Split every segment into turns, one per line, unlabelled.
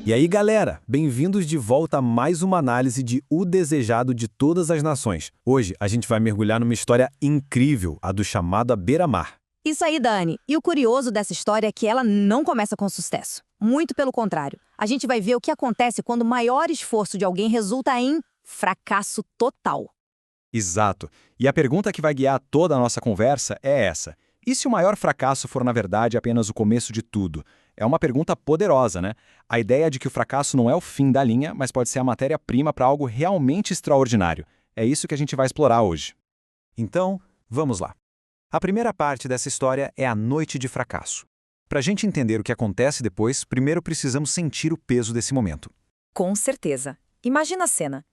E aí, galera, bem-vindos de volta a mais uma análise de O Desejado de Todas as Nações. Hoje a gente vai mergulhar numa história incrível, a do chamado à beira-mar.
Isso aí, Dani. E o curioso dessa história é que ela não começa com sucesso. Muito pelo contrário. A gente vai ver o que acontece quando o maior esforço de alguém resulta em fracasso total.
Exato. E a pergunta que vai guiar toda a nossa conversa é essa. E se o maior fracasso for, na verdade, apenas o começo de tudo? É uma pergunta poderosa, né? A ideia de que o fracasso não é o fim da linha, mas pode ser a matéria-prima para algo realmente extraordinário. É isso que a gente vai explorar hoje.
Então, vamos lá. A primeira parte dessa história é a noite de fracasso. Para a gente entender o que acontece depois, primeiro precisamos sentir o peso desse momento.
Com certeza. Imagina a cena.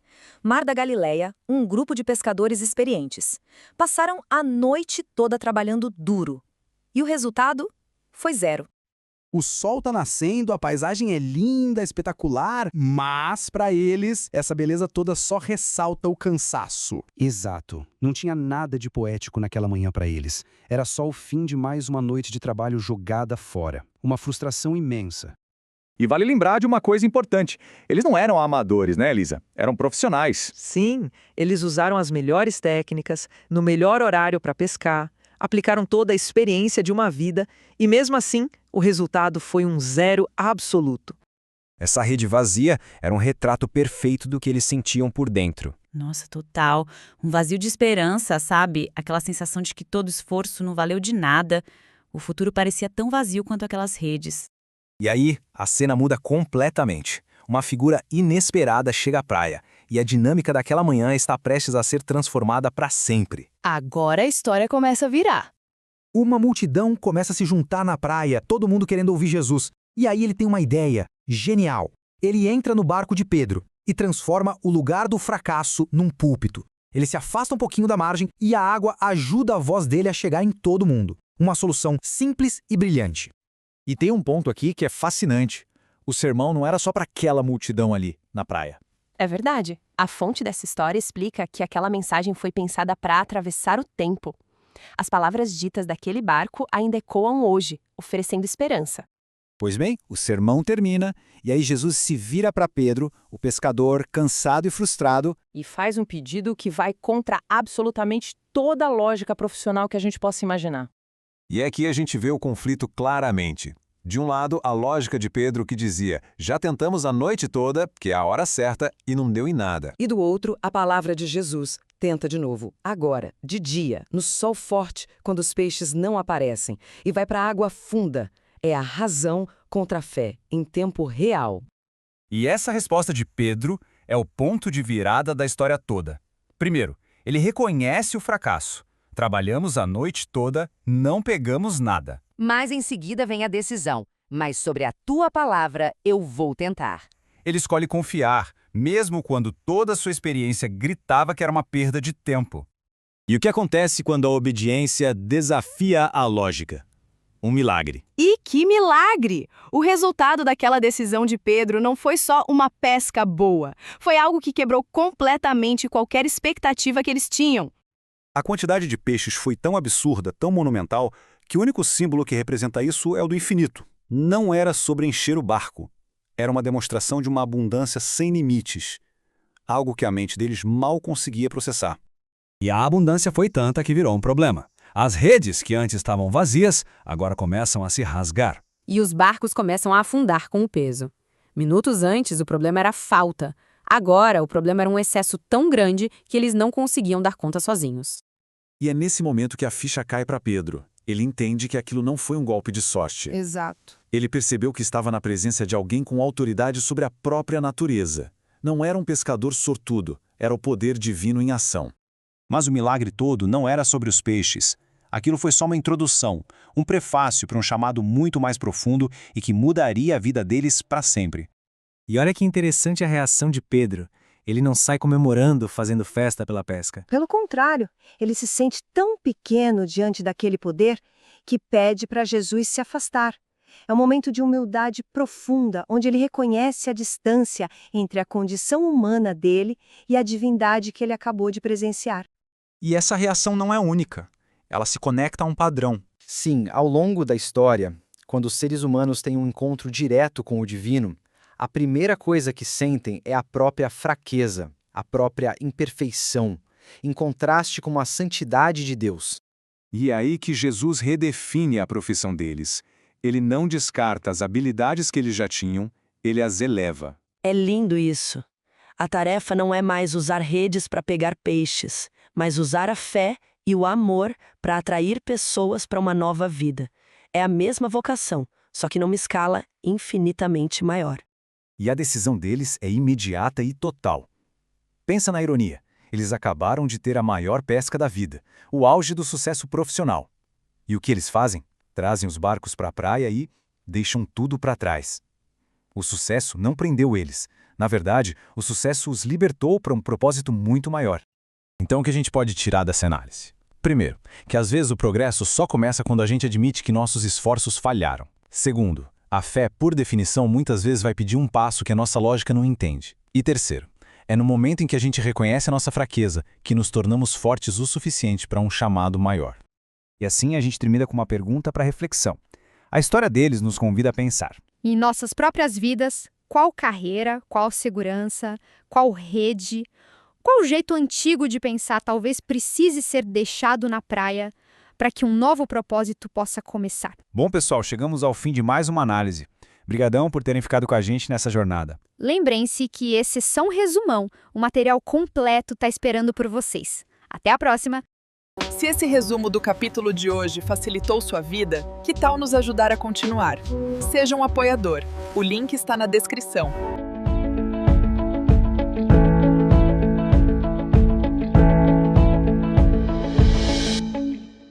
Mar da Galileia, um grupo de pescadores experientes. Passaram a noite toda trabalhando duro. E o resultado foi zero.
O sol está nascendo, a paisagem é linda, espetacular, mas para eles, essa beleza toda só ressalta o cansaço. Exato. Não tinha nada de poético naquela manhã para eles. Era só o fim de mais uma noite de trabalho jogada fora. Uma frustração imensa.
E vale lembrar de uma coisa importante. Eles não eram amadores, né, Elisa? Eram profissionais.
Sim, eles usaram as melhores técnicas, no melhor horário para pescar, aplicaram toda a experiência de uma vida e, mesmo assim, o resultado foi um zero absoluto.
Essa rede vazia era um retrato perfeito do que eles sentiam por dentro.
Nossa, total. Um vazio de esperança, sabe? Aquela sensação de que todo esforço não valeu de nada. O futuro parecia tão vazio quanto aquelas redes.
E aí, a cena muda completamente. Uma figura inesperada chega à praia, e a dinâmica daquela manhã está prestes a ser transformada para sempre.
Agora a história começa a virar.
Uma multidão começa a se juntar na praia, todo mundo querendo ouvir Jesus. E aí ele tem uma ideia genial. Ele entra no barco de Pedro e transforma o lugar do fracasso num púlpito. Ele se afasta um pouquinho da margem e a água ajuda a voz dele a chegar em todo mundo. Uma solução simples e brilhante.
E tem um ponto aqui que é fascinante. O sermão não era só para aquela multidão ali, na praia.
É verdade. A fonte dessa história explica que aquela mensagem foi pensada para atravessar o tempo. As palavras ditas daquele barco ainda ecoam hoje, oferecendo esperança.
Pois bem, o sermão termina, e aí Jesus se vira para Pedro, o pescador, cansado e frustrado,
E faz um pedido que vai contra absolutamente toda a lógica profissional que a gente possa imaginar.
E aqui a gente vê o conflito claramente. De um lado, a lógica de Pedro que dizia, já tentamos a noite toda, que é a hora certa, e não deu em nada.
E do outro, a palavra de Jesus. Tenta de novo, agora, de dia, no sol forte, quando os peixes não aparecem, e vai para a água funda. É a razão contra a fé, em tempo real.
E essa resposta de Pedro é o ponto de virada da história toda. Primeiro, ele reconhece o fracasso. Trabalhamos a noite toda, não pegamos nada.
Mas em seguida vem a decisão. Mas sobre a tua palavra eu vou tentar.
Ele escolhe confiar, mesmo quando toda a sua experiência gritava que era uma perda de tempo.
E o que acontece quando a obediência desafia a lógica? Um milagre.
E que milagre! O resultado daquela decisão de Pedro não foi só uma pesca boa. Foi algo que quebrou completamente qualquer expectativa que eles tinham.
A quantidade de peixes foi tão absurda, tão monumental, que o único símbolo que representa isso é o do infinito. Não era sobre encher o barco. Era uma demonstração de uma abundância sem limites. Algo que a mente deles mal conseguia processar.
E a abundância foi tanta que virou um problema. As redes, que antes estavam vazias, agora começam a se rasgar.
E os barcos começam a afundar com o peso. Minutos antes, o problema era a falta. Agora, o problema era um excesso tão grande que eles não conseguiam dar conta sozinhos.
E é nesse momento que a ficha cai para Pedro. Ele entende que aquilo não foi um golpe de sorte.
Exato.
Ele percebeu que estava na presença de alguém com autoridade sobre a própria natureza. Não era um pescador sortudo, era o poder divino em ação.
Mas o milagre todo não era sobre os peixes. Aquilo foi só uma introdução, um prefácio para um chamado muito mais profundo e que mudaria a vida deles para sempre.
E olha que interessante a reação de Pedro. Ele não sai comemorando, fazendo festa pela pesca.
Pelo contrário, ele se sente tão pequeno diante daquele poder que pede para Jesus se afastar. É um momento de humildade profunda, onde ele reconhece a distância entre a condição humana dele e a divindade que ele acabou de presenciar.
E essa reação não é única. Ela se conecta a um padrão.
Sim, ao longo da história, quando os seres humanos têm um encontro direto com o divino,
A primeira coisa que sentem é a própria fraqueza, a própria imperfeição, em contraste com a santidade de Deus.
E é aí que Jesus redefine a profissão deles. Ele não descarta as habilidades que eles já tinham, ele as eleva.
É lindo isso. A tarefa não é mais usar redes para pegar peixes, mas usar a fé e o amor para atrair pessoas para uma nova vida. É a mesma vocação, só que numa escala infinitamente maior.
E a decisão deles é imediata e total. Pensa na ironia. Eles acabaram de ter a maior pesca da vida, o auge do sucesso profissional. E o que eles fazem? Trazem os barcos para a praia e deixam tudo para trás. O sucesso não prendeu eles. Na verdade, o sucesso os libertou para um propósito muito maior.
Então, o que a gente pode tirar dessa análise? Primeiro, que às vezes o progresso só começa quando a gente admite que nossos esforços falharam. Segundo, a fé, por definição, muitas vezes vai pedir um passo que a nossa lógica não entende. E terceiro, é no momento em que a gente reconhece a nossa fraqueza que nos tornamos fortes o suficiente para um chamado maior.
E assim a gente termina com uma pergunta para reflexão. A história deles nos convida a pensar.
Em nossas próprias vidas, qual carreira, qual segurança, qual rede, qual jeito antigo de pensar talvez precise ser deixado na praia para que um novo propósito possa começar?
Bom, pessoal, chegamos ao fim de mais uma análise. Brigadão por terem ficado com a gente nessa jornada.
Lembrem-se que esse é só um resumão. O material completo está esperando por vocês. Até a próxima!
Se esse resumo do capítulo de hoje facilitou sua vida, que tal nos ajudar a continuar? Seja um apoiador. O link está na descrição.